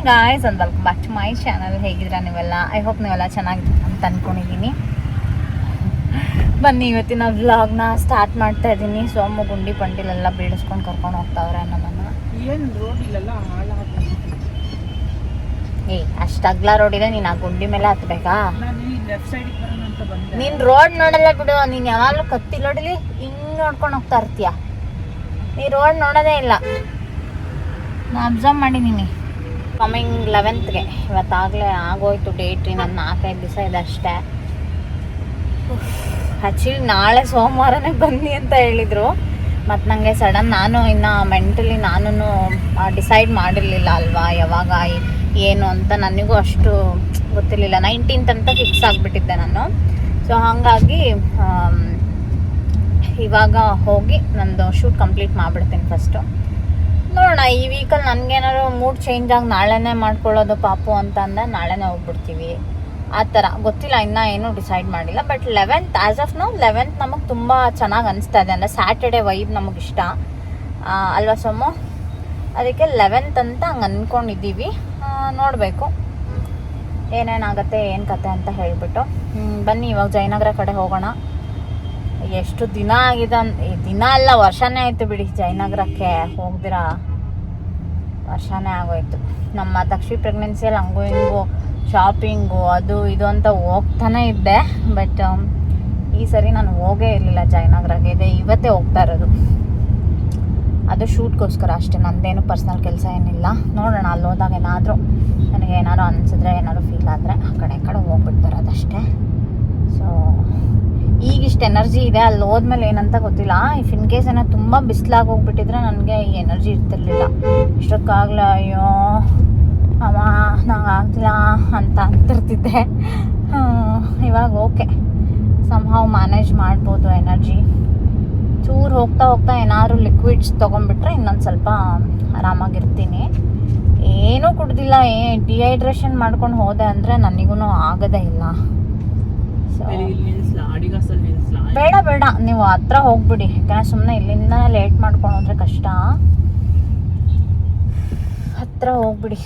Hi guys and welcome back to my channel. ಹೇಗಿದ್ದೀರಾ ನೀವೆಲ್ಲ? I hope ನೀವೆಲ್ಲ ಚೆನ್ನಾಗಿದೆ ಅಂತ ಅಂದ್ಕೊಂಡಿದ್ದೀನಿ. ಬನ್ನಿ ಇವತ್ತಿನ ವ್ಲಾಗ್ನ ಸ್ಟಾರ್ಟ್ ಮಾಡ್ತಾ ಇದ್ದೀನಿ. ಸೋಮು ಗುಂಡಿ ಪಂಡಿಲೆಲ್ಲ ಬೀಳಿಸ್ಕೊಂಡು ಕರ್ಕೊಂಡು ಹೋಗ್ತಾವ್ರೆ ನಮ್ಮನ್ನು. ಏನು ರೋಡ್ ಇಲ್ಲೆಲ್ಲ ಹಾಳಾಗಿ ಅಷ್ಟು ಅಗ್ಲ ರೋಡ್ ಇದೆ, ನೀನು ಆ ಗುಂಡಿ ಮೇಲೆ ಹತ್ಬೇಕಾ? ನಾನು ಈ ಲೆಫ್ಟ್ ಸೈಡಿಗೆ ಬರೋಣ ಅಂತ ಬಂದೆ. ನೀನು ರೋಡ್ ನೋಡಲ್ಲ ಬಿಡು, ನೀನು ಯಾವಾಗಲೂ ಕತ್ತಿಲೋಡಲಿ ಹಿಂಗೆ ನೋಡ್ಕೊಂಡು ಹೋಗ್ತಾ ಇರ್ತೀಯ. ನೀ ರೋಡ್ ನೋಡೋದೇ ಇಲ್ಲ, ನಾನು ಅಬ್ಸರ್ವ್ ಮಾಡಿದ್ದೀನಿ. ಕಮಿಂಗ್ 11th ಇವತ್ತಾಗಲೇ ಆಗೋಯ್ತು ಡೇಟ್. ಇನ್ನೊಂದು 4-5 ದಿವಸ ಇದೆ ಅಷ್ಟೇ. ಆ್ಯಕ್ಚುಲಿ ನಾಳೆ ಸೋಮವಾರನೇ ಬನ್ನಿ ಅಂತ ಹೇಳಿದರು. ಮತ್ತು ನನಗೆ ಸಡನ್ ನಾನು ಇನ್ನು ಮೆಂಟಲಿ ನಾನು ಡಿಸೈಡ್ ಮಾಡಿರಲಿಲ್ಲ ಅಲ್ವಾ ಯಾವಾಗ ಏನು ಅಂತ. ನನಗೂ ಅಷ್ಟು ಗೊತ್ತಿರಲಿಲ್ಲ. 19th ಅಂತ ಫಿಕ್ಸ್ ಆಗಿಬಿಟ್ಟಿದ್ದೆ ನಾನು. ಸೊ ಹಾಗಾಗಿ ಇವಾಗ ಹೋಗಿ ನಂದು ಶೂಟ್ ಕಂಪ್ಲೀಟ್ ಮಾಡಿಬಿಡ್ತೀನಿ ಫಸ್ಟು. ನೋಡೋಣ, ಈ ವೀಕಲ್ಲಿ ನನಗೇನಾದ್ರು ಮೂಡ್ ಚೇಂಜ್ ಆಗಿ ನಾಳೆನೇ ಮಾಡ್ಕೊಳ್ಳೋದು ಪಾಪು ಅಂತ ಅಂದರೆ ನಾಳೆನೇ ಹೋಗ್ಬಿಡ್ತೀವಿ. ಆ ಥರ ಗೊತ್ತಿಲ್ಲ, ಇನ್ನೂ ಏನೂ ಡಿಸೈಡ್ ಮಾಡಿಲ್ಲ. ಬಟ್ 11th ಆ್ಯಸ್ ಆಫ್ ನಾವು 11th ನಮಗೆ ತುಂಬ ಚೆನ್ನಾಗಿ ಅನಿಸ್ತಾ ಇದೆ. ಅಂದರೆ ಸ್ಯಾಟರ್ಡೇ ವೈಬ್ ನಮಗಿಷ್ಟ ಅಲ್ವಾ ಸೋಮು? ಅದಕ್ಕೆ 11th ಅಂತ ಹಂಗೆ ಅಂದ್ಕೊಂಡಿದ್ದೀವಿ. ನೋಡಬೇಕು ಏನೇನಾಗುತ್ತೆ ಏನು ಕತೆ ಅಂತ ಹೇಳಿಬಿಟ್ಟು. ಬನ್ನಿ ಇವಾಗ ಜಯನಗರ ಕಡೆ ಹೋಗೋಣ. ಎಷ್ಟು ದಿನ ಆಗಿದೆ ದಿನ ಅಲ್ಲ, ವರ್ಷನೇ ಆಯಿತು ಬಿಡಿ. ಜಯನಗರಕ್ಕೆ ಹೋಗ್ದಿರಾ ವರ್ಷನೇ ಆಗೋಯ್ತು. ನಮ್ಮ ತಕ್ಷಿ ಪ್ರೆಗ್ನೆನ್ಸಿಯಲ್ಲಿ ಹಂಗೂ ಹಿಂಗೂ ಶಾಪಿಂಗು ಅದು ಇದು ಅಂತ ಹೋಗ್ತಾನೆ ಇದ್ದೆ. ಬಟ್ ಈ ಸರಿ ನಾನು ಹೋಗೇ ಇರಲಿಲ್ಲ ಜಯನಗರಕ್ಕೆ. ಇವತ್ತೇ ಹೋಗ್ತಾ ಇರೋದು, ಅದು ಶೂಟ್ಗೋಸ್ಕರ ಅಷ್ಟೇ. ನಂದೇನು ಪರ್ಸ್ನಲ್ ಕೆಲಸ ಏನಿಲ್ಲ. ನೋಡೋಣ ಅಲ್ಲಿ ಹೋದಾಗ ಏನಾದರೂ ನನಗೆ ಏನಾದ್ರು ಅನಿಸಿದ್ರೆ ಏನಾದ್ರು ಫೀಲ್ ಆದರೆ ಆ ಕಡೆ ಹೋಗ್ಬಿಟ್ಟು ಬರೋದಷ್ಟೇ. ಸೊ ಈಗಿಷ್ಟು ಎನರ್ಜಿ ಇದೆ, ಅಲ್ಲಿ ಹೋದ್ಮೇಲೆ ಏನಂತ ಗೊತ್ತಿಲ್ಲ. ಇಫ್ ಇನ್ ಕೇಸ್ ಏನೋ ತುಂಬ ಬಿಸಿಲಾಗಿ ಹೋಗ್ಬಿಟ್ಟಿದ್ರೆ ನನಗೆ ಈ ಎನರ್ಜಿ ಇರ್ತಿರ್ಲಿಲ್ಲ. ಇಷ್ಟಕ್ಕಾಗಲೇ ಅಯ್ಯೋ ಅಮ್ಮ ನಂಗೆ ಆಗ್ತಿಲ್ಲ ಅಂತ ಅಂತಿರ್ತಿದ್ದೆ. ಇವಾಗ ಓಕೆ, ಸಂಹಾವ್ ಮ್ಯಾನೇಜ್ ಮಾಡ್ಬೋದು ಎನರ್ಜಿ. ಚೂರು ಹೋಗ್ತಾ ಏನಾದ್ರು ಲಿಕ್ವಿಡ್ಸ್ ತೊಗೊಂಡ್ಬಿಟ್ರೆ ಇನ್ನೊಂದು ಸ್ವಲ್ಪ ಆರಾಮಾಗಿರ್ತೀನಿ. ಏನೂ ಕುಡ್ದಿಲ್ಲ, ಡಿಹೈಡ್ರೇಷನ್ ಮಾಡ್ಕೊಂಡು ಹೋದೆ ಅಂದರೆ ನನಗೂ ಆಗೋದೇ ಇಲ್ಲ. ಬೇಡ ನೀವು ಹತ್ರ ಹೋಗ್ಬಿಡಿ, ಯಾಕಂದರೆ ಸುಮ್ಮನೆ ಇಲ್ಲಿಂದ ಲೇಟ್ ಮಾಡ್ಕೊಂಡು ಹೋದ್ರೆ ಕಷ್ಟ. ಹತ್ರ ಹೋಗ್ಬಿಡಿ.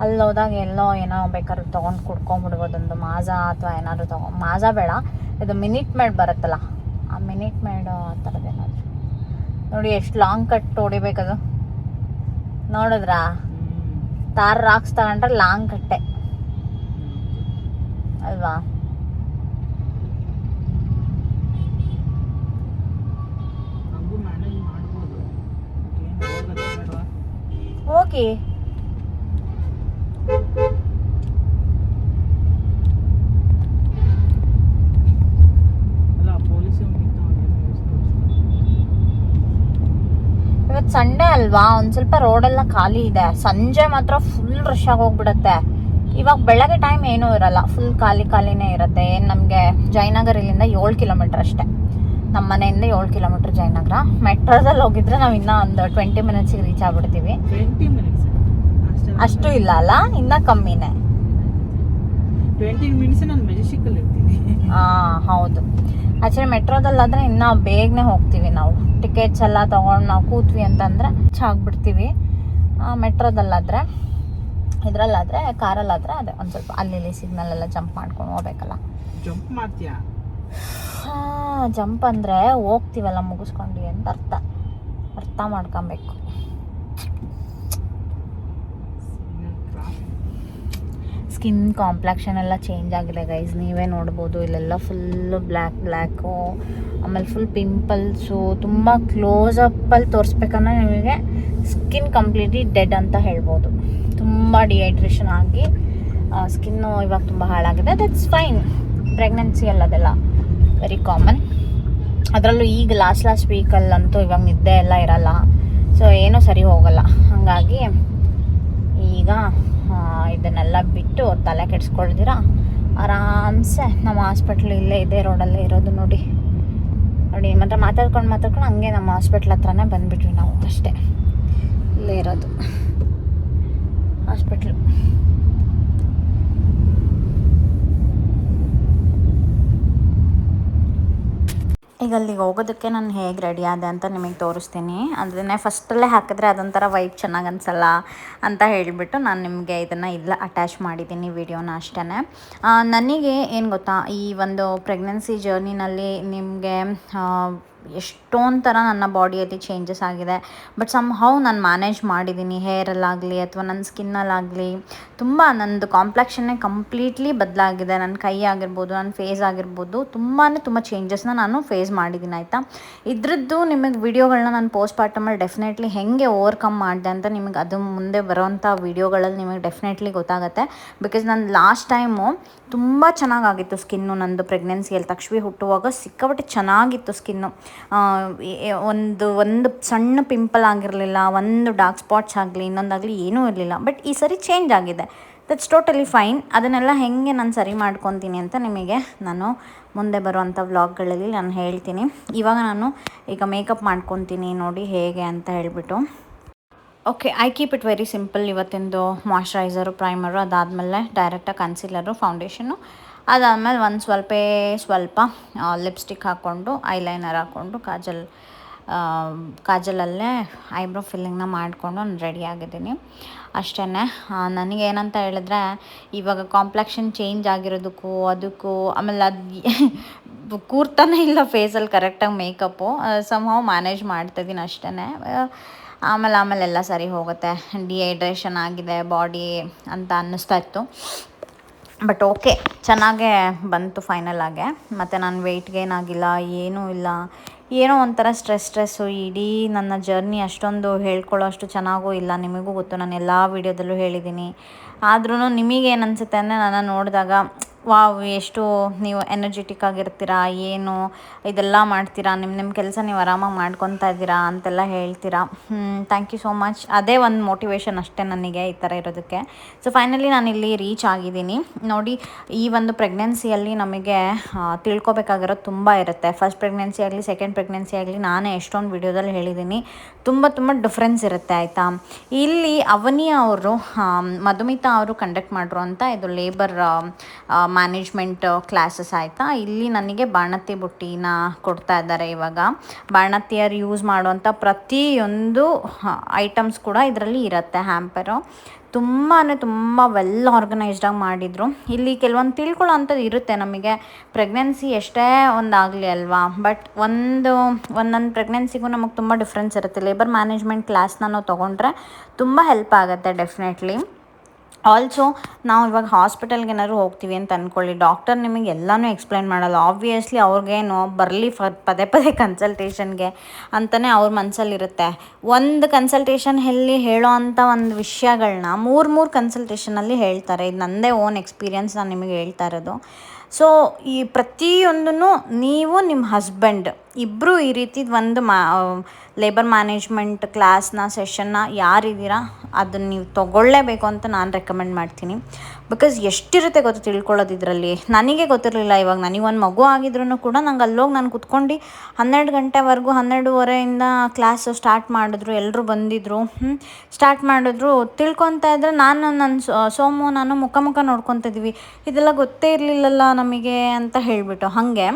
ಅಲ್ಲಿ ಹೋದಾಗ ಎಲ್ಲೋ ಏನೋ ಬೇಕಾದ್ರೂ ತೊಗೊಂಡು ಕುಡ್ಕೊಂಬಿಡ್ಬೋದೊಂದು ಮಾಜಾ ಅಥವಾ ಏನಾದ್ರು ಮಾಜಾ ಬೇಡ, ಇದು ಮಿನಿಟ್ ಮೇಡ್ ಬರುತ್ತಲ್ಲ, ಆ ಮಿನಿಟ್ ಮೇಡ್ ಆ ಥರದ್ದೇನಾದ್ರು. ನೋಡಿ ಎಷ್ಟು ಲಾಂಗ್ ಕಟ್ ಹೊಡಿಬೇಕದು, ನೋಡಿದ್ರಾ? ತಾರ್ ರಾಕ್ಸ್ ತಗೊಂಡ್ರೆ ಲಾಂಗ್ ಕಟ್ಟೆ ಅಲ್ವಾ? ಹೋಗಿ ಇವತ್ತು ಸಂಡೇ ಅಲ್ವಾ, ಒಂದು ಸ್ವಲ್ಪ ರೋಡೆಲ್ಲ ಖಾಲಿ ಇದೆ. ಸಂಜೆ ಮಾತ್ರ ಫುಲ್ ರಶ್ ಆಗಿ ಹೋಗ್ಬಿಡುತ್ತೆ. ಇವಾಗ ಬೆಳಗ್ಗೆ ಟೈಮ್ ಏನೂ ಇರಲ್ಲ, ಫುಲ್ ಖಾಲಿನೇ ಇರುತ್ತೆ. ಏನು ನಮಗೆ ಜಯನಗರ ಇಲ್ಲಿಂದ 7 ಕಿಲೋಮೀಟರ್ ಅಷ್ಟೇ. ನಮ್ಮ ಮನೆಯಿಂದ 7 ಕಿಲೋಮೀಟರ್ ಜಯನಗರ. ಮೆಟ್ರೋದಲ್ಲಿ ಹೋಗಿದ್ರೆ ನಾವು ಇನ್ನೂ ಒಂದು 20 ಮಿನಿಟ್ಸಿಗೆ ರೀಚ್ ಆಗ್ಬಿಡ್ತೀವಿ. ಅಷ್ಟು ಇಲ್ಲ ಅಲ್ಲ, ಇನ್ನೂ ಕಮ್ಮಿನೇ. 20 ಮಿನಿಟ್ಸ್ ನಾನು ಮೆಜೆಸ್ಟಿಕಲ್ಲಿ ಇರ್ತೀನಿ. ಹೌದು. ಆ್ಯಕ್ಚುಲಿ ಮೆಟ್ರೋದಲ್ಲಾದರೆ ಇನ್ನೂ ಬೇಗನೆ ಹೋಗ್ತೀವಿ ನಾವು. ಟಿಕೆಟ್ಸ್ ಎಲ್ಲ ತೊಗೊಂಡು ನಾವು ಕೂತ್ವಿ ಅಂತಂದರೆ ಆಗ್ಬಿಡ್ತೀವಿ. ಮೆಟ್ರೋದಲ್ಲಾದರೆ, ಇದರಲ್ಲಾದರೆ, ಕಾರಲ್ಲಾದರೆ ಅದೇ ಒಂದು ಸ್ವಲ್ಪ ಅಲ್ಲಿ ಸಿಗ್ನಲ್ ಎಲ್ಲ ಜಂಪ್ ಮಾಡ್ಕೊಂಡು ಹೋಗ್ಬೇಕಲ್ಲ. ಜಂಪ್ ಮಾಡ್ತೀಯಾ? ಜಂಪ್ ಅಂದರೆ ಹೋಗ್ತೀವಲ್ಲ ಮುಗಿಸ್ಕೊಂಡು ಅಂತ ಅರ್ಥ ಮಾಡ್ಕೊಬೇಕು. ಸ್ಕಿನ್ ಕಾಂಪ್ಲೆಕ್ಷನ್ ಎಲ್ಲ ಚೇಂಜ್ ಆಗಿದೆ ಗೈಸ್, ನೀವೇ ನೋಡ್ಬೋದು. ಇಲ್ಲೆಲ್ಲ ಫುಲ್ಲು ಬ್ಲ್ಯಾಕು, ಆಮೇಲೆ ಫುಲ್ ಪಿಂಪಲ್ಸು. ತುಂಬ ಕ್ಲೋಸಪ್ಪಲ್ಲಿ ತೋರಿಸ್ಬೇಕಂದ್ರೆ ನಿಮಗೆ ಸ್ಕಿನ್ ಕಂಪ್ಲೀಟ್ಲಿ ಡೆಡ್ ಅಂತ ಹೇಳ್ಬೋದು. ತುಂಬ ಡಿಹೈಡ್ರೇಷನ್ ಆಗಿ ಸ್ಕಿನ್ನು ಇವಾಗ ತುಂಬ ಹಾಳಾಗಿದೆ. ದಟ್ಸ್ ಫೈನ್, ಪ್ರೆಗ್ನೆನ್ಸಿ ಅದೆಲ್ಲ ವೆರಿ ಕಾಮನ್. ಅದರಲ್ಲೂ ಈಗ ಲಾಸ್ಟ್ ವೀಕಲ್ಲಂತೂ ಇವಾಗ ನಿದ್ದೆ ಎಲ್ಲ ಇರಲ್ಲ, ಸೊ ಏನೂ ಸರಿ ಹೋಗಲ್ಲ. ಹಾಗಾಗಿ ಈಗ ಇದನ್ನೆಲ್ಲ ಬಿಟ್ಟು ತಲೆ ಕೆಡಿಸ್ಕೊಳ್ದಿರ ಆರಾಮ್ಸೆ ನಮ್ಮ ಹಾಸ್ಪಿಟ್ಲ್ ಇಲ್ಲೇ ಇದೆ, ರೋಡಲ್ಲೇ ಇರೋದು. ನೋಡಿ ಮಾತ್ರ ಮಾತಾಡ್ಕೊಂಡು ಹಂಗೆ ನಮ್ಮ ಹಾಸ್ಪಿಟ್ಲ್ ಹತ್ರನೇ ಬಂದುಬಿಟ್ವಿ ನಾವು ಅಷ್ಟೇ. ಇಲ್ಲೇ ಇರೋದು ಹಾಸ್ಪಿಟ್ಲು. ಈಗ ಅಲ್ಲಿಗೆ ಹೋಗೋದಕ್ಕೆ ನಾನು ಹೇಗೆ ರೆಡಿ ಆದೆ ಅಂತ ನಿಮಗೆ ತೋರಿಸ್ತೀನಿ. ಅದನ್ನೇ ಫಸ್ಟಲ್ಲೇ ಹಾಕಿದ್ರೆ ಅದೊಂಥರ ವೈಬ್ ಚೆನ್ನಾಗಿ ಅನಿಸಲ್ಲ ಅಂತ ಹೇಳಿಬಿಟ್ಟು ನಾನು ನಿಮಗೆ ಇದನ್ನು ಇಲ್ಲ ಅಟ್ಯಾಚ್ ಮಾಡಿದ್ದೀನಿ ವಿಡಿಯೋನ ಅಷ್ಟೇ. ನನಗೆ ಏನು ಗೊತ್ತಾ, ಈ ಒಂದು ಪ್ರೆಗ್ನೆನ್ಸಿ ಜರ್ನಿನಲ್ಲಿ ನಿಮಗೆ ಎಷ್ಟೊಂದು ಥರ ನನ್ನ ಬಾಡಿಯಲ್ಲಿ ಚೇಂಜಸ್ ಆಗಿದೆ. ಬಟ್ ಸಮ್ಹೌ ನಾನು ಮ್ಯಾನೇಜ್ ಮಾಡಿದ್ದೀನಿ. ಹೇರಲ್ಲಾಗಲಿ ಅಥವಾ ನನ್ನ ಸ್ಕಿನ್ನಲ್ಲಾಗಲಿ ತುಂಬ ನನ್ನದು ಕಾಂಪ್ಲೆಕ್ಷನ್ನೇ ಕಂಪ್ಲೀಟ್ಲಿ ಬದಲಾಗಿದೆ. ನನ್ನ ಕೈ ಆಗಿರ್ಬೋದು, ನನ್ನ ಫೇಸ್ ಆಗಿರ್ಬೋದು, ತುಂಬ ಚೇಂಜಸ್ನ ನಾನು ಫೇಸ್ ಮಾಡಿದ್ದೀನಿ ಆಯಿತಾ. ಇದ್ರದ್ದು ನಿಮಗೆ ವಿಡಿಯೋಗಳನ್ನ ನಾನು ಪೋಸ್ಟ್ ಪಾರ್ಟಮಲ್ಲಿ ಡೆಫಿನೆಟ್ಲಿ ಹೇಗೆ ಓವರ್ಕಮ್ ಮಾಡಿದೆ ಅಂತ ನಿಮಗೆ ಅದು ಮುಂದೆ ಬರೋವಂಥ ವಿಡಿಯೋಗಳಲ್ಲಿ ನಿಮಗೆ ಡೆಫಿನೆಟ್ಲಿ ಗೊತ್ತಾಗುತ್ತೆ. ಬಿಕಾಸ್ ನಾನು ಲಾಸ್ಟ್ ಟೈಮು ತುಂಬ ಚೆನ್ನಾಗಾಗಿತ್ತು ಸ್ಕಿನ್ನು ನಂದು ಪ್ರೆಗ್ನೆನ್ಸಿಯಲ್ಲಿ. ತಕ್ಷವಿ ಹುಟ್ಟುವಾಗ ಸಿಕ್ಕಾಪಟ್ಟೆ ಚೆನ್ನಾಗಿತ್ತು ಸ್ಕಿನ್ನು. ಒಂದು ಸಣ್ಣ ಪಿಂಪಲ್ ಆಗಿರಲಿಲ್ಲ, ಒಂದು ಡಾರ್ಕ್ ಸ್ಪಾಟ್ಸ್ ಆಗಲಿ ಇನ್ನೊಂದಾಗಲಿ ಏನೂ ಇರಲಿಲ್ಲ. ಬಟ್ ಈ ಸರಿ ಚೇಂಜ್ ಆಗಿದೆ. That's totally fine. ಅದನ್ನೆಲ್ಲ ಹೇಗೆ ನಾನು ಸರಿ ಮಾಡ್ಕೊತೀನಿ ಅಂತ ನಿಮಗೆ ನಾನು ಮುಂದೆ ಬರುವಂಥ ವ್ಲಾಗ್ಗಳಲ್ಲಿ ನಾನು ಹೇಳ್ತೀನಿ. ಇವಾಗ ನಾನು ಈಗ ಮೇಕಪ್ ಮಾಡ್ಕೊತೀನಿ ನೋಡಿ ಹೇಗೆ ಅಂತ ಹೇಳಿಬಿಟ್ಟು. Okay, I keep it very simple. ಇವತ್ತಿಂದು ಮಾಯ್ಶ್ಚರೈಸರು, ಪ್ರೈಮರು, ಅದಾದಮೇಲೆ ಡೈರೆಕ್ಟಾಗಿ ಕನ್ಸೀಲರು, ಫೌಂಡೇಶನು, ಅದಾದಮೇಲೆ ಒಂದು ಸ್ವಲ್ಪ ಲಿಪ್ಸ್ಟಿಕ್ ಹಾಕ್ಕೊಂಡು ಐಲೈನರ್ ಹಾಕ್ಕೊಂಡು ಕಾಜಲಲ್ಲೇ ಐಬ್ರೋ ಫಿಲ್ಲಿಂಗ್ನ ಮಾಡಿಕೊಂಡು ನಾನು ರೆಡಿ ಆಗಿದ್ದೀನಿ ಅಷ್ಟೇ. ನನಗೇನಂತ ಹೇಳಿದ್ರೆ ಇವಾಗ ಕಾಂಪ್ಲೆಕ್ಷನ್ ಚೇಂಜ್ ಆಗಿರೋದಕ್ಕೂ ಅದಕ್ಕೂ ಆಮೇಲೆ ಅದು ಕೂರ್ತಾನೆ ಇಲ್ಲ ಫೇಸಲ್ಲಿ ಕರೆಕ್ಟಾಗಿ ಮೇಕಪ್ಪು. ಸಮ್ಹೌ ಮ್ಯಾನೇಜ್ ಮಾಡ್ತಿದ್ದೀನಿ ಅಷ್ಟೇ. ಆಮೇಲೆ ಎಲ್ಲ ಸರಿ ಹೋಗುತ್ತೆ. ಡಿಹೈಡ್ರೇಷನ್ ಆಗಿದೆ ಬಾಡಿ ಅಂತ ಅನ್ನಿಸ್ತಾ ಇತ್ತು. ಬಟ್ ಓಕೆ, ಚೆನ್ನಾಗೇ ಬಂತು ಫೈನಲ್ ಆಗಿ. ಮತ್ತು ನಾನು ವೆಯ್ಟ್ ಗೇನ್ ಆಗಿಲ್ಲ, ಏನೂ ಇಲ್ಲ. ಏನೋ ಒಂಥರ ಸ್ಟ್ರೆಸ್ಸು. ಇಡೀ ನನ್ನ ಜರ್ನಿ ಅಷ್ಟೊಂದು ಹೇಳ್ಕೊಳ್ಳೋ ಅಷ್ಟು ಚೆನ್ನಾಗೂ ಇಲ್ಲ. ನಿಮಗೂ ಗೊತ್ತು, ನಾನು ಎಲ್ಲ ವೀಡಿಯೋದಲ್ಲೂ ಹೇಳಿದ್ದೀನಿ. ಆದ್ರೂ ನಿಮಗೇನು ಅನಿಸುತ್ತೆ ಅಂದರೆ ನನ್ನ ನೋಡಿದಾಗ ವಾವ್, ಎಷ್ಟು ನೀವು ಎನರ್ಜೆಟಿಕ್ ಆಗಿರ್ತೀರಾ, ಏನು ಇದೆಲ್ಲ ಮಾಡ್ತೀರಾ, ನಿಮ್ಮ ಕೆಲಸ ನೀವು ಆರಾಮಾಗಿ ಮಾಡ್ಕೊತಾ ಇದ್ದೀರಾ ಅಂತೆಲ್ಲ ಹೇಳ್ತೀರಾ. Thank you so much. ಅದೇ ಒಂದು ಮೋಟಿವೇಶನ್ ಅಷ್ಟೇ ನನಗೆ ಈ ಥರ ಇರೋದಕ್ಕೆ. ಸೊ ಫೈನಲಿ ನಾನು ಇಲ್ಲಿ ರೀಚ್ ಆಗಿದ್ದೀನಿ ನೋಡಿ. ಈ ಒಂದು ಪ್ರೆಗ್ನೆನ್ಸಿಯಲ್ಲಿ ನಮಗೆ ತಿಳ್ಕೊಬೇಕಾಗಿರೋದು ತುಂಬ ಇರುತ್ತೆ. ಫಸ್ಟ್ ಪ್ರೆಗ್ನೆನ್ಸಿ ಆಗಲಿ, ಸೆಕೆಂಡ್ ಪ್ರೆಗ್ನೆನ್ಸಿ ಆಗಲಿ, ನಾನೇ ಎಷ್ಟೊಂದು ವಿಡಿಯೋದಲ್ಲಿ ಹೇಳಿದ್ದೀನಿ, ತುಂಬ ಡಿಫ್ರೆನ್ಸ್ ಇರುತ್ತೆ ಆಯಿತಾ. ಇಲ್ಲಿ ಅವನಿ ಅವರು, ಮಧುಮಿತಾ ಅವರು ಕಂಡಕ್ಟ್ ಮಾಡಿರೋ ಅಂತ ಇದು ಲೇಬರ್ ಮ್ಯಾನೇಜ್ಮೆಂಟ್ ಕ್ಲಾಸಸ್ ಆಯಿತಾ. ಇಲ್ಲಿ ನನಗೆ ಬಾಣತಿ ಬುಟ್ಟಿನ ಕೊಡ್ತಾ ಇದ್ದಾರೆ. ಇವಾಗ ಬಾಣತಿಯರು ಯೂಸ್ ಮಾಡುವಂಥ ಪ್ರತಿಯೊಂದು ಐಟಮ್ಸ್ ಕೂಡ ಇದರಲ್ಲಿ ಇರುತ್ತೆ. ಹ್ಯಾಂಪರು ತುಂಬ ವೆಲ್ ಆರ್ಗನೈಸ್ಡಾಗಿ ಮಾಡಿದರು. ಇಲ್ಲಿ ಕೆಲವೊಂದು ತಿಳ್ಕೊಳ್ಳೋ ಅಂಥದ್ದು ಇರುತ್ತೆ ನಮಗೆ. ಪ್ರೆಗ್ನೆನ್ಸಿ ಎಷ್ಟೇ ಒಂದಾಗಲಿ ಅಲ್ವಾ, ಬಟ್ ಒಂದೊಂದು ಪ್ರೆಗ್ನೆನ್ಸಿಗೂ ನಮಗೆ ತುಂಬ ಡಿಫ್ರೆನ್ಸ್ ಇರುತ್ತೆ. ಲೇಬರ್ ಮ್ಯಾನೇಜ್ಮೆಂಟ್ ಕ್ಲಾಸ್ನ ನಾವು ತೊಗೊಂಡ್ರೆ ತುಂಬ ಹೆಲ್ಪ್ ಆಗುತ್ತೆ ಡೆಫಿನೆಟ್ಲಿ. ಆಲ್ಸೋ ನಾವು ಇವಾಗ ಹಾಸ್ಪಿಟಲ್ಗೆ ಏನಾದ್ರು ಹೋಗ್ತೀವಿ ಅಂತ ಅಂದ್ಕೊಳ್ಳಿ, ಡಾಕ್ಟರ್ ನಿಮಗೆ ಎಲ್ಲನೂ ಎಕ್ಸ್ಪ್ಲೈನ್ ಮಾಡಲ್ಲ. ಆಬ್ವಿಯಸ್ಲಿ ಅವ್ರಿಗೇನು ಬರಲಿ ಪದೇ ಕನ್ಸಲ್ಟೇಷನ್ಗೆ ಅಂತಲೇ ಅವ್ರ ಮನಸ್ಸಲ್ಲಿರುತ್ತೆ. ಒಂದು ಕನ್ಸಲ್ಟೇಷನ್ ಹೇಳೋ ಅಂಥ ಒಂದು ವಿಷಯಗಳನ್ನ ಮೂರು ಕನ್ಸಲ್ಟೇಷನಲ್ಲಿ ಹೇಳ್ತಾರೆ. ಇದು ನನ್ನದೇ ಓನ್ ಎಕ್ಸ್ಪೀರಿಯನ್ಸ್ ನಾನು ನಿಮಗೆ ಹೇಳ್ತಾ ಇರೋದು. ಸೊ ಈ ಪ್ರತಿಯೊಂದನ್ನು ನೀವು ನಿಮ್ಮ ಹಸ್ಬೆಂಡ್ ಇಬ್ಬರು ಈ ರೀತಿ ಒಂದು ಲೇಬರ್ ಮ್ಯಾನೇಜ್ಮೆಂಟ್ ಕ್ಲಾಸ್ನ ಸೆಷನ್ನ ಯಾರಿದ್ದೀರಾ ಅದನ್ನು ನೀವು ತೊಗೊಳ್ಳೇಬೇಕು ಅಂತ ನಾನು ರೆಕಮೆಂಡ್ ಮಾಡ್ತೀನಿ. ಬಿಕಾಸ್ ಎಷ್ಟಿರುತ್ತೆ ಗೊತ್ತು ತಿಳ್ಕೊಳ್ಳೋದು ಇದರಲ್ಲಿ. ನನಗೆ ಗೊತ್ತಿರಲಿಲ್ಲ. ಇವಾಗ ನನಗೊಂದು ಮಗು ಆಗಿದ್ರೂ ಕೂಡ ನಂಗೆ ಅಲ್ಲೋಗಿ ನಾನು ಕುತ್ಕೊಂಡು 12 ಗಂಟೆವರೆಗೂ 12:30 ಕ್ಲಾಸು ಸ್ಟಾರ್ಟ್ ಮಾಡಿದ್ರು. ಎಲ್ಲರೂ ಬಂದಿದ್ದರು, ಸ್ಟಾರ್ಟ್ ಮಾಡಿದ್ರು. ತಿಳ್ಕೊತಾ ಇದ್ದರೆ ನನ್ನ ಸೋಮು ನಾನು ಮುಖ ನೋಡ್ಕೊತಿದ್ವಿ. ಇದೆಲ್ಲ ಗೊತ್ತೇ ಇರಲಿಲ್ಲಲ್ಲ ನಮಗೆ ಅಂತ ಹೇಳಿಬಿಟ್ಟು. ಹಾಗೆ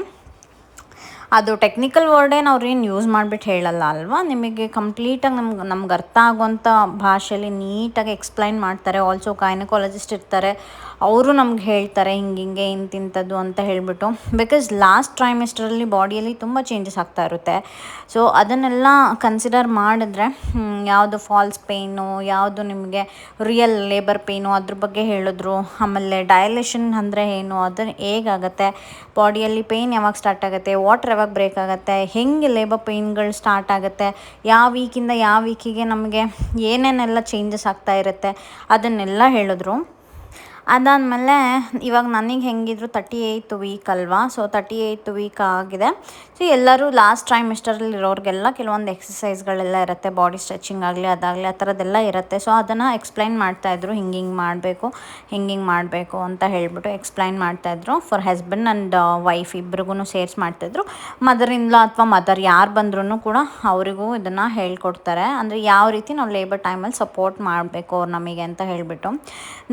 ಅದು ಟೆಕ್ನಿಕಲ್ ವರ್ಡೇನು ಅವ್ರೇನು ಯೂಸ್ ಮಾಡಿಬಿಟ್ಟು ಹೇಳಲ್ಲ ಅಲ್ವಾ. ನಿಮಗೆ ಕಂಪ್ಲೀಟಾಗಿ ನಮ್ಗೆ ಅರ್ಥ ಆಗುವಂಥ ಭಾಷೆಯಲ್ಲಿ ನೀಟಾಗಿ ಎಕ್ಸ್ಪ್ಲೈನ್ ಮಾಡ್ತಾರೆ. ಆಲ್ಸೋ ಗೈನಕಾಲಜಿಸ್ಟ್ ಇರ್ತಾರೆ, ಅವರು ನಮ್ಗೆ ಹೇಳ್ತಾರೆ ಹಿಂಗೆ ಇಂತಿಂಥದ್ದು ಅಂತ ಹೇಳಿಬಿಟ್ಟು. ಬಿಕಾಸ್ ಲಾಸ್ಟ್ ಟ್ರೈಮಿಸ್ಟರಲ್ಲಿ ಬಾಡಿಯಲ್ಲಿ ತುಂಬ ಚೇಂಜಸ್ ಆಗ್ತಾ ಇರುತ್ತೆ. ಸೊ ಅದನ್ನೆಲ್ಲ ಕನ್ಸಿಡರ್ ಮಾಡಿದ್ರೆ ಯಾವುದು ಫಾಲ್ಸ್ ಪೇಯ್ನು, ಯಾವುದು ನಿಮಗೆ ರಿಯಲ್ ಲೇಬರ್ ಪೇಯ್ನು ಅದ್ರ ಬಗ್ಗೆ ಹೇಳಿದ್ರು. ಆಮೇಲೆ ಡೈಲೇಷನ್ ಅಂದರೆ ಏನು, ಅದನ್ನು ಹೇಗಾಗುತ್ತೆ, ಬಾಡಿಯಲ್ಲಿ ಪೇಯ್ನ್ ಯಾವಾಗ ಸ್ಟಾರ್ಟ್ ಆಗುತ್ತೆ, ವಾಟರ್ ಯಾವಾಗ ಬ್ರೇಕ್ ಆಗುತ್ತೆ, ಹೆಂಗೆ ಲೇಬರ್ ಪೇಯ್ನ್ಗಳು ಸ್ಟಾರ್ಟ್ ಆಗುತ್ತೆ, ಯಾವ ವೀಕಿಂದ ಯಾವ ವೀಕಿಗೆ ನಮಗೆ ಏನೇನೆಲ್ಲ ಚೇಂಜಸ್ ಆಗ್ತಾ ಇರುತ್ತೆ ಅದನ್ನೆಲ್ಲ ಹೇಳಿದ್ರು. ಅದಾದಮೇಲೆ ಇವಾಗ ನನಗೆ ಹೆಂಗಿದ್ರು 38th ವೀಕ್ ಅಲ್ವಾ. ಸೊ 38th ವೀಕ್ ಆಗಿದೆ. ಸೊ ಎಲ್ಲರೂ ಲಾಸ್ಟ್ ಟ್ರೈಮಿಸ್ಟರಲ್ಲಿ ಇರೋರಿಗೆಲ್ಲ ಕೆಲವೊಂದು ಎಕ್ಸಸೈಸ್ಗಳೆಲ್ಲ ಇರುತ್ತೆ, ಬಾಡಿ ಸ್ಟ್ರೆಚಿಂಗ್ ಆಗಲಿ ಅದಾಗಲಿ ಆ ಥರದ್ದೆಲ್ಲ ಇರುತ್ತೆ. ಸೊ ಅದನ್ನು ಎಕ್ಸ್ಪ್ಲೈನ್ ಮಾಡ್ತಾಯಿದ್ರು, ಹಿಂಗೆ ಮಾಡಬೇಕು ಅಂತ ಹೇಳಿಬಿಟ್ಟು ಎಕ್ಸ್ಪ್ಲೈನ್ ಮಾಡ್ತಾಯಿದ್ರು. ಫಾರ್ ಹಸ್ಬೆಂಡ್ ಆ್ಯಂಡ್ ವೈಫ್ ಇಬ್ರಿಗೂ ಸೇರಿಸಿ ಮಾಡ್ತಾಯಿದ್ರು. ಮದರಿಂದ ಅಥವಾ ಮದರ್ ಯಾರು ಬಂದ್ರೂ ಕೂಡ ಅವರಿಗೂ ಇದನ್ನು ಹೇಳ್ಕೊಡ್ತಾರೆ. ಅಂದರೆ ಯಾವ ರೀತಿ ನಾವು ಲೇಬರ್ ಟೈಮಲ್ಲಿ ಸಪೋರ್ಟ್ ಮಾಡಬೇಕು ಅವ್ರು ನಮಗೆ ಅಂತ ಹೇಳಿಬಿಟ್ಟು.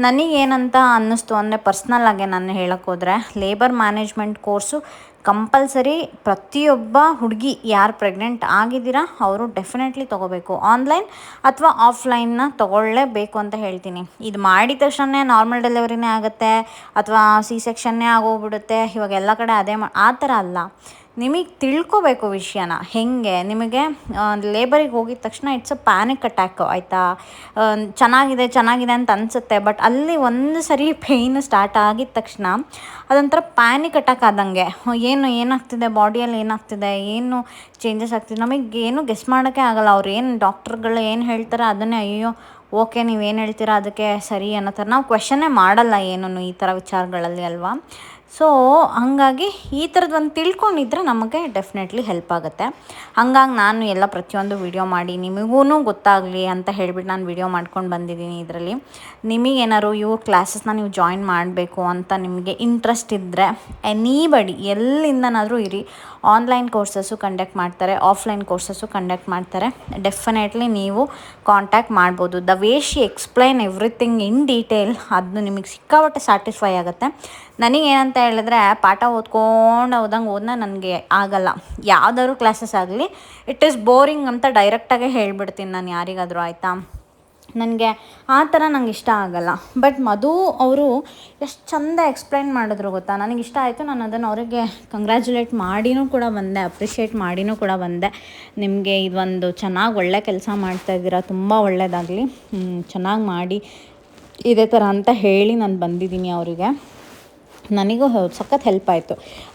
ನನಗೇನಂತ ಅನ್ನಿಸ್ತು ಅಂದರೆ ಪರ್ಸ್ನಲ್ಲಾಗೆ ನಾನು ಹೇಳೋಕ್ಕೋದ್ರೆ ಲೇಬರ್ ಮ್ಯಾನೇಜ್ಮೆಂಟ್ ಕೋರ್ಸು ಕಂಪಲ್ಸರಿ ಪ್ರತಿಯೊಬ್ಬ ಹುಡುಗಿ ಯಾರು ಪ್ರೆಗ್ನೆಂಟ್ ಆಗಿದ್ದೀರಾ ಅವರು ಡೆಫಿನೆಟ್ಲಿ ತೊಗೋಬೇಕು. ಆನ್ಲೈನ್ ಅಥವಾ ಆಫ್ಲೈನ್ನ ತೊಗೊಳ್ಳೇಬೇಕು ಅಂತ ಹೇಳ್ತೀನಿ. ಇದು ಮಾಡಿದ ತಕ್ಷಣ ನಾರ್ಮಲ್ ಡೆಲಿವರಿನೇ ಆಗುತ್ತೆ ಅಥವಾ ಸಿ ಸೆಕ್ಷನ್ನೇ ಆಗೋಗ್ಬಿಡುತ್ತೆ, ಇವಾಗ ಎಲ್ಲ ಕಡೆ ಅದೇ ಆ ಥರ ಅಲ್ಲ. ನಿಮಗೆ ತಿಳ್ಕೊಬೇಕು ವಿಷಯನ. ಹೇಗೆ ನಿಮಗೆ ಲೇಬರಿಗೆ ಹೋಗಿದ ತಕ್ಷಣ ಇಟ್ಸ್ ಅ ಪ್ಯಾನಿಕ್ ಅಟ್ಯಾಕ್ ಆಯಿತಾ. ಚೆನ್ನಾಗಿದೆ ಅಂತ ಅನಿಸುತ್ತೆ, ಬಟ್ ಅಲ್ಲಿ ಒಂದು ಸರಿ ಪೇಯ್ನ್ ಸ್ಟಾರ್ಟ್ ಆಗಿದ ತಕ್ಷಣ ಅದೊಂಥರ ಪ್ಯಾನಿಕ್ ಅಟ್ಯಾಕ್ ಆದಂಗೆ. ಏನಾಗ್ತಿದೆ ಬಾಡಿಯಲ್ಲಿ, ಏನಾಗ್ತಿದೆ, ಏನು ಚೇಂಜಸ್ ಆಗ್ತಿದೆ, ನಮಗೆ ಏನು ಗೆಸ್ ಮಾಡೋಕ್ಕೆ ಆಗೋಲ್ಲ. ಅವ್ರು ಏನು ಡಾಕ್ಟ್ರುಗಳು ಏನು ಹೇಳ್ತಾರೆ ಅದನ್ನೇ ಅಯ್ಯೋ ಓಕೆ ನೀವೇನು ಹೇಳ್ತೀರಾ ಅದಕ್ಕೆ ಸರಿ ಅನ್ನೋ ಥರ ನಾವು ಕ್ವೆಶನ್ನೇ ಮಾಡಲ್ಲ ಏನೂ ಈ ಥರ ವಿಚಾರಗಳಲ್ಲಿ ಅಲ್ವಾ. ಸೊ ಹಾಗಾಗಿ ಈ ಥರದ್ದು ಒಂದು ತಿಳ್ಕೊಂಡಿದ್ರೆ ನಮಗೆ ಡೆಫಿನೆಟ್ಲಿ ಹೆಲ್ಪ್ ಆಗುತ್ತೆ. ಹಾಗಾಗಿ ನಾನು ಎಲ್ಲ ಪ್ರತಿಯೊಂದು ವಿಡಿಯೋ ಮಾಡಿ ನಿಮಗೂ ಗೊತ್ತಾಗಲಿ ಅಂತ ಹೇಳಿಬಿಟ್ಟು ನಾನು ವಿಡಿಯೋ ಮಾಡ್ಕೊಂಡು ಬಂದಿದ್ದೀನಿ. ಇದರಲ್ಲಿ ನಿಮಗೇನಾದ್ರು ಇವ್ರ ಕ್ಲಾಸಸ್ನ ನೀವು ಜಾಯಿನ್ ಮಾಡಬೇಕು ಅಂತ ನಿಮಗೆ ಇಂಟ್ರೆಸ್ಟ್ ಇದ್ದರೆ ಎನಿಬಡಿ ಎಲ್ಲಿಂದನಾದರೂ ಇರಿ, ಆನ್ಲೈನ್ ಕೋರ್ಸಸ್ಸು ಕಂಡಕ್ಟ್ ಮಾಡ್ತಾರೆ, ಆಫ್ಲೈನ್ ಕೋರ್ಸಸ್ಸು ಕಂಡಕ್ಟ್ ಮಾಡ್ತಾರೆ. ಡೆಫಿನೆಟ್ಲಿ ನೀವು ಕಾಂಟ್ಯಾಕ್ಟ್ ಮಾಡ್ಬೋದು. The way she explain everything in detail ಅದು ನಿಮಗೆ ಸಿಕ್ಕಾಪಟ್ಟೆ ಸ್ಯಾಟಿಸ್ಫೈ ಆಗುತ್ತೆ. ನನಗೇನಂತ ಹೇಳಿದ್ರೆ ಪಾಠ ಹೋದಂಗೆ ನನಗೆ ಆಗಲ್ಲ. ಯಾವುದಾದ್ರು ಕ್ಲಾಸಸ್ ಆಗಲಿ ಇಟ್ ಈಸ್ ಬೋರಿಂಗ್ ಅಂತ ಡೈರೆಕ್ಟಾಗೆ ಹೇಳಿಬಿಡ್ತೀನಿ ನಾನು ಯಾರಿಗಾದರೂ, ಆಯಿತಾ. ನನಗೆ ಆ ಥರ ನಂಗೆ ಇಷ್ಟ ಆಗಲ್ಲ. ಬಟ್ ಮಧು ಅವರು ಎಷ್ಟು ಚೆಂದ ಎಕ್ಸ್ಪ್ಲೈನ್ ಮಾಡಿದ್ರು ಗೊತ್ತಾ, ನನಗೆ ಇಷ್ಟ ಆಯಿತು. ನಾನು ಅದನ್ನು ಅವರಿಗೆ ಕಂಗ್ರ್ಯಾಚುಲೇಟ್ ಮಾಡಿನೂ ಕೂಡ ಬಂದೆ, ಅಪ್ರಿಷಿಯೇಟ್ ಮಾಡಿನೂ ಕೂಡ ಬಂದೆ. ನಿಮಗೆ ಇದೊಂದು ಚೆನ್ನಾಗಿ ಒಳ್ಳೆ ಕೆಲಸ ಮಾಡ್ತಾಯಿದ್ದೀರಾ, ತುಂಬ ಒಳ್ಳೆಯದಾಗಲಿ, ಚೆನ್ನಾಗಿ ಮಾಡಿ ಇದೇ ಥರ ಅಂತ ಹೇಳಿ ನಾನು ಬಂದಿದ್ದೀನಿ ಅವರಿಗೆ. ನನಗೂ ಸಖತ್ ಹೆಲ್ಪ್ ಆಯಿತು.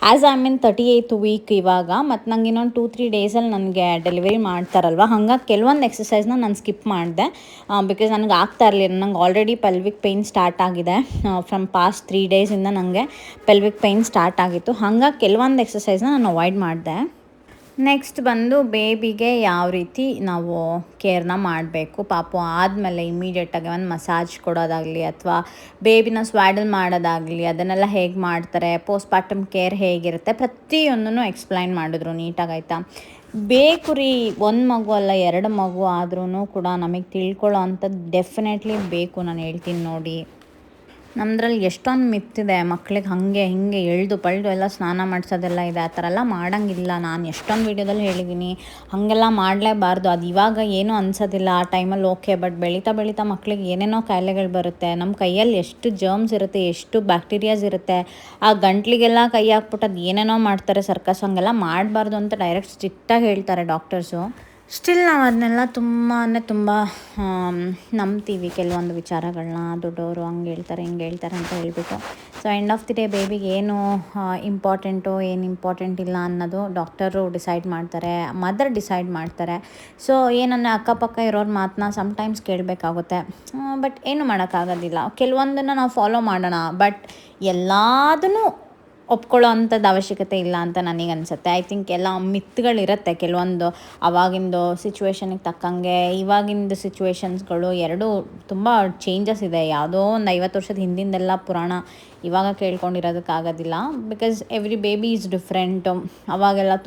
As I mean 38th weak ಇವಾಗ, ಮತ್ತು ನಂಗೆ ಇನ್ನೊಂದು 2-3 ಡೇಸಲ್ಲಿ ನನಗೆ ಡೆಲಿವರಿ ಮಾಡ್ತಾರಲ್ವ, ಹಂಗಾಗಿ ಕೆಲವೊಂದು ಎಕ್ಸಸೈಸ್ನ ನಾನು ಸ್ಕಿಪ್ ಮಾಡಿದೆ. ಬಿಕಾಸ್ ನನಗೆ ಆಗ್ತಾ ಇರಲಿಲ್ಲ. ನಂಗೆ ಆಲ್ರೆಡಿ ಪೆಲ್ವಿಕ್ ಪೇಯ್ನ್ ಸ್ಟಾರ್ಟ್ ಆಗಿದೆ. ಫ್ರಮ್ ಪಾಸ್ಟ್ 3 ಡೇಸಿಂದ ನನಗೆ ಪೆಲ್ವಿಕ್ ಪೇಯ್ನ್ ಸ್ಟಾರ್ಟ್ ಆಗಿತ್ತು. ಹಂಗಾಗಿ ಕೆಲವೊಂದು ಎಕ್ಸಸೈಸ್ನ ನಾನು ಅವಾಯ್ಡ್ ಮಾಡಿದೆ. ನೆಕ್ಸ್ಟ್ ಬಂದು ಬೇಬಿಗೆ ಯಾವ ರೀತಿ ನಾವು ಕೇರ್ನ ಮಾಡಬೇಕು. ಪಾಪು ಆದಮೇಲೆ ಇಮಿಡಿಯೇಟಾಗಿ ಒಂದು ಮಸಾಜ್ ಕೊಡೋದಾಗಲಿ ಅಥವಾ ಬೇಬಿನ ಸ್ವಾಡಲ್ ಮಾಡೋದಾಗಲಿ ಅದನ್ನೆಲ್ಲ ಹೇಗೆ ಮಾಡ್ತಾರೆ, ಪೋಸ್ಟ್ಪಾರ್ಟಮ್ ಕೇರ್ ಹೇಗಿರುತ್ತೆ, ಪ್ರತಿಯೊಂದನ್ನು ಎಕ್ಸ್ಪ್ಲೈನ್ ಮಾಡಿದ್ರು ನೀಟಾಗಾಯ್ತಾ. ಬೇಕು ರೀ, ಒಂದು ಮಗು ಅಲ್ಲ 2 ಮಗು ಆದ್ರೂ ಕೂಡ ನಮಗೆ ತಿಳ್ಕೊಳ್ಳೋ ಅಂಥದ್ದು ಡೆಫಿನೆಟ್ಲಿ ಬೇಕು. ನಾನು ಹೇಳ್ತೀನಿ ನೋಡಿ, ನಮ್ಮದ್ರಲ್ಲಿ ಎಷ್ಟೊಂದು ಮಿತ್ತಿದೆ. ಮಕ್ಳಿಗೆ ಹಾಗೆ ಹಿಂಗೆ ಎಳ್ದು ಪಳ್ದು ಎಲ್ಲ ಸ್ನಾನ ಮಾಡಿಸೋದೆಲ್ಲ ಇದೆ. ಆ ಥರ ಎಲ್ಲ ಮಾಡೋಂಗಿಲ್ಲ. ನಾನು ಎಷ್ಟೊಂದು ವೀಡಿಯೋದಲ್ಲಿ ಹೇಳಿದ್ದೀನಿ ಹಾಗೆಲ್ಲ ಮಾಡಲೇಬಾರ್ದು. ಅದು ಇವಾಗ ಏನೂ ಅನ್ಸೋದಿಲ್ಲ, ಆ ಟೈಮಲ್ಲಿ ಓಕೆ. ಬಟ್ ಬೆಳೀತಾ ಮಕ್ಳಿಗೆ ಏನೇನೋ ಕಾಯಿಲೆಗಳು ಬರುತ್ತೆ. ನಮ್ಮ ಕೈಯಲ್ಲಿ ಎಷ್ಟು ಜರ್ಮ್ಸ್ ಇರುತ್ತೆ, ಎಷ್ಟು ಬ್ಯಾಕ್ಟೀರಿಯಾಸ್ ಇರುತ್ತೆ. ಆ ಗಂಟ್ಲಿಗೆಲ್ಲ ಕೈ ಹಾಕ್ಬಿಟ್ಟು ಅದು ಏನೇನೋ ಮಾಡ್ತಾರೆ ಸರ್ಕಸ್. ಹಂಗೆಲ್ಲ ಮಾಡಬಾರ್ದು ಅಂತ ಡೈರೆಕ್ಟ್ ಸ್ಟ್ರಿಕ್ಟಾಗಿ ಹೇಳ್ತಾರೆ ಡಾಕ್ಟರ್ಸು. ಸ್ಟಿಲ್ ನಾವು ಅದನ್ನೆಲ್ಲ ತುಂಬ ನಂಬ್ತೀವಿ ಕೆಲವೊಂದು ವಿಚಾರಗಳನ್ನ. ದೊಡ್ಡವರು ಹಂಗೆ ಹೇಳ್ತಾರೆ ಹಿಂಗೆ ಹೇಳ್ತಾರೆ ಅಂತ ಹೇಳ್ಬಿಟ್ಟು. So end of the day ಬೇಬಿಗೆ ಏನು ಇಂಪಾರ್ಟೆಂಟು ಏನು ಇಂಪಾರ್ಟೆಂಟ್ ಇಲ್ಲ ಅನ್ನೋದು ಡಾಕ್ಟರು ಡಿಸೈಡ್ ಮಾಡ್ತಾರೆ, ಮದರ್ ಡಿಸೈಡ್ ಮಾಡ್ತಾರೆ. ಸೊ ಏನನ್ನ ಅಕ್ಕಪಕ್ಕ ಇರೋರ ಮಾತನ್ನ ಸಮ್ಟೈಮ್ಸ್ ಕೇಳಬೇಕಾಗುತ್ತೆ. ಬಟ್ ಏನು ಮಾಡೋಕ್ಕಾಗೋದಿಲ್ಲ. ಕೆಲವೊಂದನ್ನು ನಾವು ಫಾಲೋ ಮಾಡೋಣ, ಬಟ್ ಎಲ್ಲದನ್ನೂ ಒಪ್ಕೊಳ್ಳೋ ಅಂಥದ್ದು ಅವಶ್ಯಕತೆ ಇಲ್ಲ ಅಂತ ನನಗೆ ಅನಿಸುತ್ತೆ. ಐ ಥಿಂಕ್ ಎಲ್ಲ ಮಿತ್ಗಳಿರುತ್ತೆ ಕೆಲವೊಂದು. ಆವಾಗಿಂದು ಸಿಚುವೇಶನಿಗೆ ತಕ್ಕಂಗೆ ಇವಾಗಿಂದು ಸಿಚುವೇಶನ್ಸ್ಗಳು ಎರಡೂ ತುಂಬ ಚೇಂಜಸ್ ಇದೆ. ಯಾವುದೋ ಒಂದು 50 ವರ್ಷದ ಹಿಂದಿಂದೆಲ್ಲ ಪುರಾಣ ಇವಾಗ ಕೇಳ್ಕೊಂಡಿರೋದಕ್ಕಾಗೋದಿಲ್ಲ. Because every baby is different. ಅವಾಗೆಲ್ಲ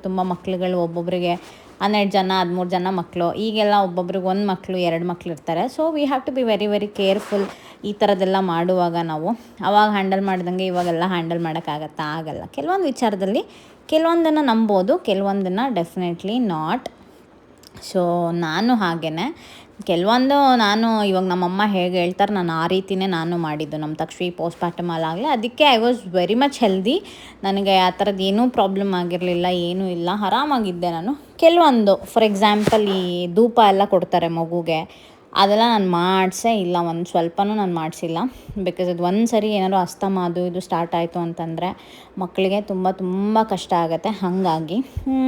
ತುಂಬ ಮಕ್ಳುಗಳು, ಒಬ್ಬೊಬ್ಬರಿಗೆ 12 ಜನ 13 ಜನ ಮಕ್ಕಳು. ಈಗೆಲ್ಲ ಒಬ್ಬೊಬ್ರಿಗೆ 1 ಮಕ್ಕಳು 2 ಮಕ್ಕಳು ಇರ್ತಾರೆ. So we have to be very careful ಈ ಥರದ್ದೆಲ್ಲ ಮಾಡುವಾಗ. ನಾವು ಅವಾಗ ಹ್ಯಾಂಡಲ್ ಮಾಡ್ದಂಗೆ ಇವಾಗೆಲ್ಲ ಹ್ಯಾಂಡಲ್ ಮಾಡೋಕ್ಕಾಗತ್ತಾ? ಆಗಲ್ಲ. ಕೆಲವೊಂದು ವಿಚಾರದಲ್ಲಿ ಕೆಲವೊಂದನ್ನು ನಂಬೋದು, ಕೆಲವೊಂದನ್ನು ಡೆಫಿನೆಟ್ಲಿ ನಾಟ್. ಸೊ ನಾನು ಹಾಗೇ ಕೆಲವೊಂದು ಇವಾಗ ನಮ್ಮಮ್ಮ ಹೇಗೆ ಹೇಳ್ತಾರೆ ನಾನು ಆ ರೀತಿಯೇ ನಾನು ಮಾಡಿದ್ದು. ನಮ್ಮ ತಕ್ಷಣ ಪೋಸ್ಟ್ಪಾರ್ಟಮಲ್ಲಾಗಲಿ ಅದಕ್ಕೆ I was very much healthy. ನನಗೆ ಆ ಥರದ್ದು ಏನೂ ಪ್ರಾಬ್ಲಮ್ ಆಗಿರಲಿಲ್ಲ, ಏನೂ ಇಲ್ಲ, ಆರಾಮಾಗಿದ್ದೆ ನಾನು. ಕೆಲವೊಂದು ಫಾರ್ ಎಕ್ಸಾಂಪಲ್ ಈ ಧೂಪ ಎಲ್ಲ ಕೊಡ್ತಾರೆ ಮಗುಗೆ, ಅದೆಲ್ಲ ನಾನು ಮಾಡಿಸೇ ಇಲ್ಲ, ಒಂದು ಸ್ವಲ್ಪನೂ ನಾನು ಮಾಡಿಸಿಲ್ಲ. ಬಿಕಾಸ್ ಅದು ಒಂದು ಸರಿ ಏನಾದ್ರು ಅಸ್ತಮ ಅದು ಇದು ಸ್ಟಾರ್ಟ್ ಆಯಿತು ಅಂತಂದರೆ ಮಕ್ಕಳಿಗೆ ತುಂಬ ಕಷ್ಟ ಆಗುತ್ತೆ. ಹಾಗಾಗಿ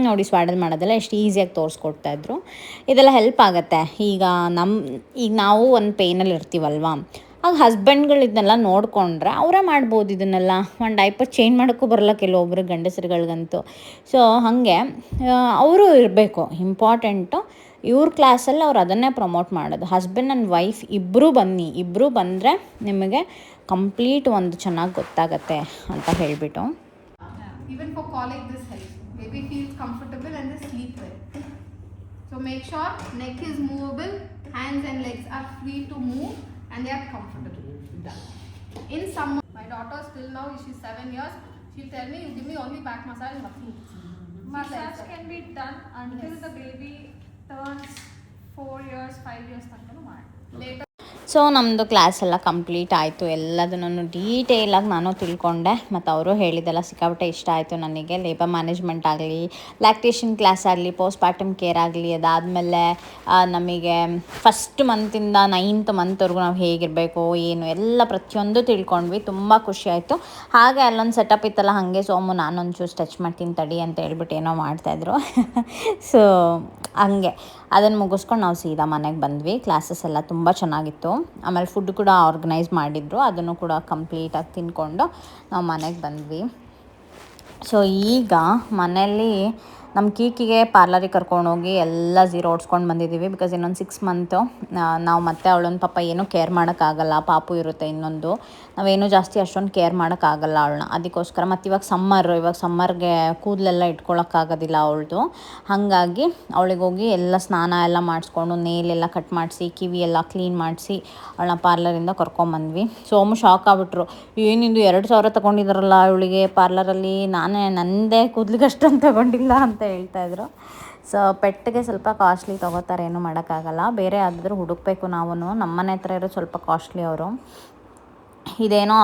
ನೋಡಿ ಸ್ವಾಡಲ್ ಮಾಡೋದೆಲ್ಲ ಎಷ್ಟು ಈಸಿಯಾಗಿ ತೋರಿಸ್ಕೊಡ್ತಾಯಿದ್ರು. ಇದೆಲ್ಲ ಹೆಲ್ಪ್ ಆಗುತ್ತೆ. ಈಗ ನಾವು ಒಂದು ಪೇಯ್ನಲ್ಲಿ ಇರ್ತೀವಲ್ವ, ಆಗ ಹಸ್ಬೆಂಡ್ಗಳು ಇದನ್ನೆಲ್ಲ ನೋಡಿಕೊಂಡ್ರೆ ಅವರೇ ಮಾಡ್ಬೋದು ಇದನ್ನೆಲ್ಲ. ಒಂದು ಡೈಪರ್ ಚೇಂಜ್ ಮಾಡೋಕ್ಕೂ ಬರಲ್ಲ ಕೆಲವೊಬ್ರು ಗಂಡಸರುಗಳಿಗಂತೂ. ಸೊ ಹಾಗೆ ಅವರು ಇರಬೇಕು ಇಂಪಾರ್ಟೆಂಟು. ಇವ್ರ ಕ್ಲಾಸಲ್ಲಿ ಅವ್ರು ಅದನ್ನೇ ಪ್ರಮೋಟ್ ಮಾಡೋದು. ಹಸ್ಬೆಂಡ್ ಆ್ಯಂಡ್ ವೈಫ್ ಇಬ್ಬರೂ ಬಂದರೆ ನಿಮಗೆ ಕಂಪ್ಲೀಟ್ ಒಂದು ಚೆನ್ನಾಗಿ ಗೊತ್ತಾಗತ್ತೆ ಅಂತ ಹೇಳಿಬಿಟ್ಟು. Even for college this helps. Baby feels comfortable and they sleep well. So make sure neck is movable, hands and legs are free to move and they are comfortable. In summer, my daughter still now she's 7 years. She'll tell me, you give me only back massage, nothing. Massage can be done until the baby turns 4 years, 5 years ತನಕ ಮಾಡಿ. Later. So ನಮ್ಮದು class ಎಲ್ಲ complete ಆಯಿತು. ಎಲ್ಲದನ್ನು ಡೀಟೇಲಾಗಿ ನಾನು ತಿಳ್ಕೊಂಡೆ. ಮತ್ತು ಅವರು ಹೇಳಿದ್ದೆಲ್ಲ ಸಿಕ್ಕಾಪಟ್ಟೆ ಇಷ್ಟ ಆಯಿತು ನನಗೆ. ಲೇಬರ್ ಮ್ಯಾನೇಜ್ಮೆಂಟ್ ಆಗಲಿ, ಲ್ಯಾಕ್ಟೇಷನ್ ಕ್ಲಾಸ್ ಆಗಲಿ, ಪೋಸ್ಟ್ ಪಾರ್ಟಮ್ ಕೇರ್ ಆಗಲಿ, ಅದಾದಮೇಲೆ ನಮಗೆ ಫಸ್ಟ್ ಮಂತಿಂದ 9th ಮಂತ್ವರೆಗೂ ನಾವು ಹೇಗಿರಬೇಕು ಏನು ಎಲ್ಲ ಪ್ರತಿಯೊಂದು ತಿಳ್ಕೊಂಡ್ವಿ. ತುಂಬ ಖುಷಿ ಆಯಿತು. ಹಾಗೆ ಅಲ್ಲೊಂದು ಸೆಟಪ್ ಇತ್ತಲ್ಲ, ಹಾಗೆ ಸೋಮು ನಾನೊಂಚೂರು ಸ್ಟಚ್ ಮಾಡ್ತೀನಿ ತಡಿ ಅಂತ ಹೇಳ್ಬಿಟ್ಟು ಏನೋ ಮಾಡ್ತಾಯಿದ್ರು. ಸೊ ಹಂಗೆ ಅದನ್ನು ಮುಗಿಸ್ಕೊಂಡು ನಾವು ಸೀದಾ ಮನೆಗೆ ಬಂದ್ವಿ. ಕ್ಲಾಸಸ್ ಎಲ್ಲ ತುಂಬ ಚೆನ್ನಾಗಿತ್ತು. ಆಮೇಲೆ ಫುಡ್ ಕೂಡ ಆರ್ಗನೈಸ್ ಮಾಡಿದ್ರು, ಅದನ್ನು ಕೂಡ ಕಂಪ್ಲೀಟಾಗಿ ತಿನ್ಕೊಂಡು ನಾವು ಮನೆಗೆ ಬಂದ್ವಿ. ಸೊ ಈಗ ಮನೆಯಲ್ಲಿ ನಮ್ಮ ಕೀಕಿಗೆ ಪಾರ್ಲರಿಗೆ ಕರ್ಕೊಂಡೋಗಿ ಎಲ್ಲ ಝೀರೋ ಓಡಿಸ್ಕೊಂಡು ಬಂದಿದ್ದೀವಿ. ಬಿಕಾಸ್ ಇನ್ನೊಂದು 6 ಮಂತು ನಾವು ಮತ್ತೆ ಅವಳನ್ನ ಪಾಪ ಏನೂ ಕೇರ್ ಮಾಡೋಕ್ಕಾಗಲ್ಲ, ಪಾಪು ಇರುತ್ತೆ ಇನ್ನೊಂದು, ನಾವೇನು ಜಾಸ್ತಿ ಅಷ್ಟೊಂದು ಕೇರ್ ಮಾಡೋಕ್ಕಾಗಲ್ಲ ಅವಳನ್ನ. ಅದಕ್ಕೋಸ್ಕರ ಮತ್ತು ಇವಾಗ ಸಮ್ಮರ್ಗೆ ಕೂದಲೆಲ್ಲ ಇಟ್ಕೊಳ್ಳೋಕ್ಕಾಗೋದಿಲ್ಲ ಅವಳದು. ಹಾಗಾಗಿ ಅವಳಿಗೆ ಹೋಗಿ ಎಲ್ಲ ಸ್ನಾನ ಎಲ್ಲ ಮಾಡಿಸ್ಕೊಂಡು ನೇಲೆಲ್ಲ ಕಟ್ ಮಾಡಿಸಿ ಕಿವಿ ಎಲ್ಲ ಕ್ಲೀನ್ ಮಾಡಿಸಿ ಅವಳನ್ನ ಪಾರ್ಲರಿಂದ ಕರ್ಕೊಂಬಂದ್ವಿ. ಸೋಮು ಶಾಕ್ ಆಗ್ಬಿಟ್ರು, ಏನಿದು 2,000 ತೊಗೊಂಡಿದ್ದಾರಲ್ಲ ಇವಳಿಗೆ ಪಾರ್ಲರಲ್ಲಿ, ನನ್ನದೇ ಕೂದಲಿಗೆ ಅಷ್ಟೊಂದು ತೊಗೊಂಡಿಲ್ಲ ಅಂತ ಹೇಳ್ತಾಯಿದ್ರು. ಸೊ ಪೆಟ್ಟಿಗೆ ಸ್ವಲ್ಪ ಕಾಸ್ಟ್ಲಿ ತೊಗೋತಾರೆ, ಏನೂ ಮಾಡೋಕ್ಕಾಗಲ್ಲ. ಬೇರೆ ಯಾವ್ದಾದ್ರು ಹುಡುಕಬೇಕು ನಾವು. ನಮ್ಮನೆ ಹತ್ರ ಇರೋ ಸ್ವಲ್ಪ ಕಾಸ್ಟ್ಲಿ ಅವರು. ಇದೇನೋ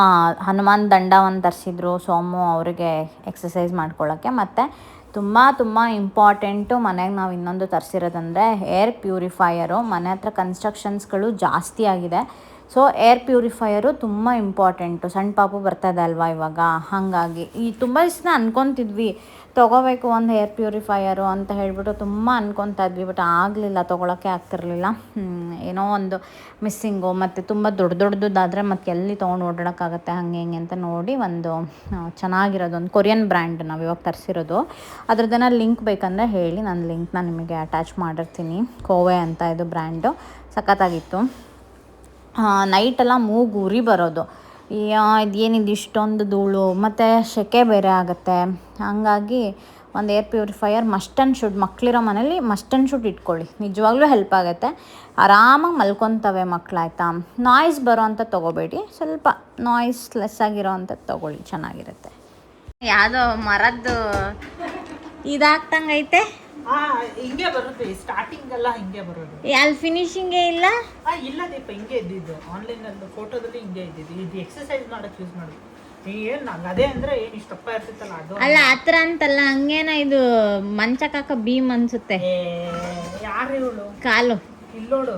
ಹನುಮಾನ್ ದಂಡ ಒಂದು ತರಿಸಿದ್ರು ಸೋಮು ಅವರಿಗೆ ಎಕ್ಸಸೈಸ್ ಮಾಡ್ಕೊಳ್ಳೋಕ್ಕೆ. ಮತ್ತು ತುಂಬ ಇಂಪಾರ್ಟೆಂಟು ಮನೆಗೆ ನಾವು ಇನ್ನೊಂದು ತರಿಸಿರೋದಂದರೆ ಏರ್ ಪ್ಯೂರಿಫೈಯರು. ಮನೆ ಹತ್ರ ಕನ್ಸ್ಟ್ರಕ್ಷನ್ಸ್ಗಳು ಜಾಸ್ತಿ ಆಗಿದೆ. ಸೊ ಏರ್ ಪ್ಯೂರಿಫೈಯರು ತುಂಬ ಇಂಪಾರ್ಟೆಂಟು. ಸಣ್ಣ ಪಾಪು ಬರ್ತದೆ ಅಲ್ವಾ ಇವಾಗ, ಹಾಗಾಗಿ ಈ ತುಂಬ ದಿವಸ ಅಂದ್ಕೊತಿದ್ವಿ ತೊಗೋಬೇಕು ಒಂದು ಏರ್ ಪ್ಯೂರಿಫೈಯರು ಅಂತ ಹೇಳ್ಬಿಟ್ಟು ತುಂಬ ಅಂದ್ಕೊತಾ ಇದ್ವಿ. ಬಟ್ ಆಗಲಿಲ್ಲ, ತೊಗೊಳಕ್ಕೆ ಆಗ್ತಿರಲಿಲ್ಲ. ಏನೋ ಒಂದು ಮಿಸ್ಸಿಂಗು. ಮತ್ತು ತುಂಬ ದೊಡ್ಡದಾದರೆ ಮತ್ತು ಎಲ್ಲಿ ತೊಗೊಂಡು ಓಡಾಡೋಕ್ಕಾಗತ್ತೆ, ಹಾಗೆ ಹಿಂಗೆ ಅಂತ ನೋಡಿ ಒಂದು ಚೆನ್ನಾಗಿರೋದು ಒಂದು ಕೊರಿಯನ್ ಬ್ರ್ಯಾಂಡ್ ನಾವು ಇವಾಗ ತರಿಸಿರೋದು. ಅದ್ರದ್ದನ್ನ ಲಿಂಕ್ ಬೇಕಂದರೆ ಹೇಳಿ, ನಾನು ಲಿಂಕ್ನ ನಿಮಗೆ ಅಟ್ಯಾಚ್ ಮಾಡಿರ್ತೀನಿ. ಕೋವೆ ಅಂತ ಇದು ಬ್ರ್ಯಾಂಡು, ಸಖತ್ತಾಗಿತ್ತು. ನೈಟೆಲ್ಲ ಮೂಗು ಉರಿ ಬರೋದು, ಇದೇನಿದು ಇಷ್ಟೊಂದು ಧೂಳು ಮತ್ತು ಸೆಕೆ ಬೇರೆ ಆಗುತ್ತೆ. ಹಾಗಾಗಿ ಒಂದು air purifier must and should, ಮಕ್ಕಳಿರೋ ಮನೇಲಿ ಮಸ್ಟ್ ಆ್ಯಂಡ್ ಶುಡ್ ಇಟ್ಕೊಳ್ಳಿ. ನಿಜವಾಗ್ಲೂ ಹೆಲ್ಪ್ ಆಗುತ್ತೆ. ಆರಾಮಾಗಿ ಮಲ್ಕೊತವೆ ಮಕ್ಕಳು, ಆಯಿತಾ. ನಾಯ್ಸ್ ಬರೋ ಅಂಥ ತೊಗೋಬೇಡಿ, ಸ್ವಲ್ಪ ನಾಯ್ಸ್ ಲೆಸ್ ಆಗಿರೋ ಅಂಥದ್ದು ತೊಗೊಳ್ಳಿ, ಚೆನ್ನಾಗಿರುತ್ತೆ. ಯಾವುದೋ ಮರದ್ದು ಇದಾಗ್ತಂಗೈತೆ, ಹಿಂಗೆ ಬರುತ್ತೆ ಸ್ಟಾರ್ಟಿಂಗ್ ಎಲ್ಲ ಹಿಂಗೆ ಬರೋದು. ಅಲ್ಲಿ ಫಿನಿಶಿಂಗೇ ಇಲ್ಲ. ಇಲ್ಲ ದೀಪ, ಹಿಂಗೆ ಇದ್ದಿದ್ದು ಆನ್ಲೈನಲ್ಲಿ ಫೋಟೋದಲ್ಲಿ ಹಿಂಗೆ ಇದ್ದಿದ್ದು. ಇದು ಎಕ್ಸರ್ಸೈಸ್ ಮಾಡೋಕೆ ಯೂಸ್ ಮಾಡೋದು. ಏನು ನಂಗೆ ಅದೇ ಅಂದರೆ ಏನು ಇಷ್ಟಪ್ಪ ಇರ್ತಿತ್ತಲ್ಲ ಅದು. ಅಲ್ಲ ಆ ಥರ ಅಂತಲ್ಲ, ಹಂಗೇನ ಇದು ಮಂಚಕ್ಕಾಕ ಬೀಮ್ ಅನ್ಸುತ್ತೆ. ಯಾರು ಇವಳು? ಕಾಲು ಇಲ್ಲೋಡು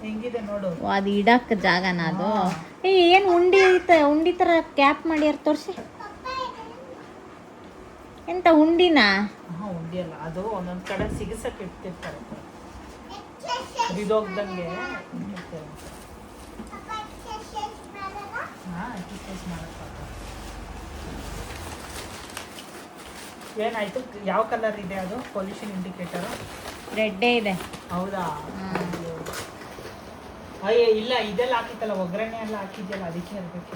ಹೆಂಗಿದೆ ನೋಡು. ಅದು ಇಡಕ್ಕೆ ಜಾಗನ ಅದು. ಏನು ಉಂಡಿ ಥರ ಕ್ಯಾಪ್ ಮಾಡ್ಯಾರ, ತೋರಿಸಿ. ಎಂತ ಉಂಡಿನಾ? ಉಂಡಿ ಅಲ್ಲ, ಅದು ಒಂದೊಂದು ಕಡೆ ಸಿಗಿಸಕ್ಕೆ ಇಡ್ತಿರ್ತಾರೆ, ಬಿದೋಗ್ದಂಗೆ ಇಟ್ಟಿರ್ತಾರೆ. ಎಕ್ಸರ್ಸೈಸ್ ಮಾಡಕ್ಕೆ ಏನಾಯ್ತು? ಯಾವ ಕಲರ್ ಇದೆ ಅದು ಪೊಲ್ಯೂಷನ್ ಇಂಡಿಕೇಟರು? ರೆಡ್ಡೇ ಇದೆ. ಹೌದಾ? ಅಯ್ಯ ಇಲ್ಲ, ಇದೆಲ್ಲ ಹಾಕಿತ್ತಲ್ಲ ಒಗ್ಗರಣೆ ಎಲ್ಲ ಹಾಕಿದ್ಯಲ್ಲ, ಅದಕ್ಕೆ ಇರಬೇಕು.